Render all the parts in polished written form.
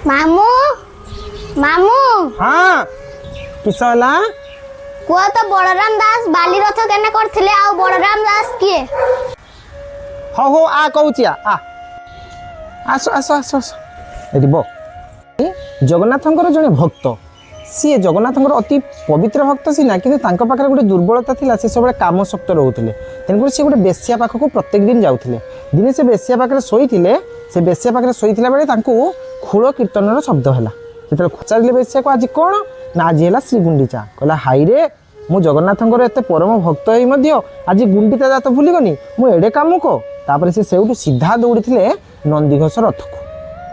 मामू मामू हाँ किस होला कुआ तो बलराम दास बाली रथ केने करथिले आ बलराम दास किए हो हो आ कहूची आ आस आस आस आस एटी बो जगन्नाथंकर जने भक्त सी जगन्नाथंकर अति पवित्र भक्त सीना कि पाखे गोटे दुर्बलता थिला से सब काम शक्त रोते तेणुक सी गोटे बेश्या पाखक प्रत्येक दिन जाऊे दिने से बेश्या पाखे शोई से बेश्या पाखे शोईला बेले खूल कीर्तन शब्द है जो पचारे बेश्या को आज कौन ना आज है श्री गुंडीचा कहला हाई रे मु जगन्नाथंकर एत परम भक्त हो आज गुंडीचा जात भूलिगनी मु एडे काम को तापर से सेउठू सीधा दौड़ी थे नंदीघोष रथ को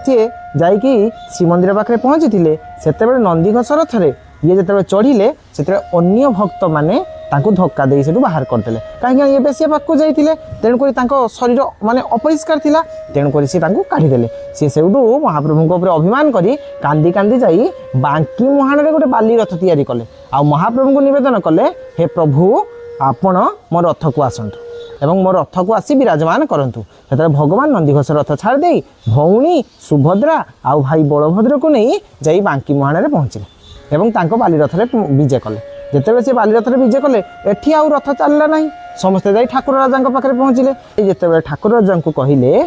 सी जाकि श्रीमंदिर पाखे पहुँची थे से नंदीघोष रथरे ये जिते चढ़िले से अन्य भक्त मैंने धक्का दे से बाहर करदे कहीं ये बेसिया पाक जाते तेणुक शरीर माने अपरिष्कार थिला तेणुक सी काढ़ीदे सी से महाप्रभु अभिमान करी कांदी कांदी जाई बांकी मुहाण में गोटे बाली रथ तैयारी कले आ महाप्रभु को निवेदन कले हे प्रभु आपण मो रथ को आसतु एवं मो रथ को आसी विराजमान करंतु से भगवान नंदीघोष रथ छाड़ दे भौणी सुभद्रा आउ भाई बलभद्र को नहीं जाई बांकी मुहाण में पहुँचले एवं बाली रथ विजय कले जिते से बाली रथ विजय कले एठी आउ रथ चलला ना समस्ते जाई ठाकुर राजा पाखे पहुँचले जिते ठाकुर राजा को कहले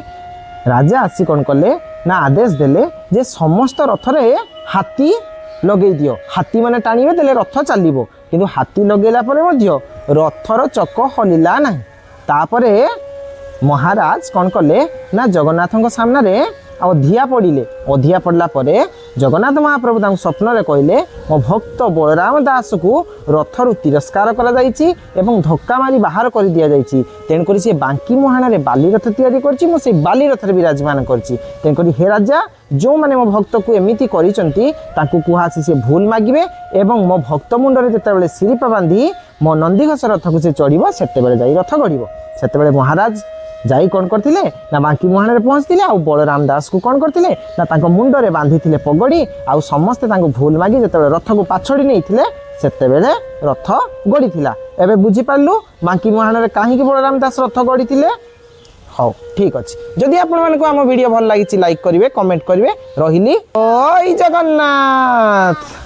राजा आसी कौन कले ना आदेश देले जे समस्त रथरे हाथी लगे दियो हाथी माने टाणीबे देले रथ चलिबो किंतु हाथी लगेला परे मध्य रथर चक हलिला ना तापरे महाराज कौन कले ना जगन्नाथ सामने अधिया पड़े अधिया पड़ला परे जगन्नाथ महाप्रभु तांको स्वप्न कहले मो भक्त बलराम दास को रथरु तिरस्कार करा जायछि एवं धक्का मारी बाहर कर दिया जायछि तेणुक सी बांकी मुहाण में बाली रथ तैयारी करछि मो से बाली रथ विराजमान करछि तेणुक हे राजा जो माने मो भक्त को एमिति करिसंती तांको कुहासी से भूल मागिबे एवं मो भक्त मुंडरे जेतेबेले सिरिपा बांधी मो नंदीघोष रथ को से चढ़िबो सेतेबेले जाई रथ गड़िबो सेतेबेले महाराज जाई कौन करते ना बांकी मुहाण में पहुँचते आ बलराम दास को कौन करते ना मुंडरे बांधी पगड़ी आ समस्ते भूल मागी जो रथ को पाछड़ी नहीं से रथ गड़ी एवं बुझीपारू बांकी मुहाण में कहीं बलराम दास रथ गड़ी हाँ ठीक अच्छे जदि आपको आम वीडियो भल लगी लाइक करेंगे कमेंट करेंगे रही जगन्नाथ।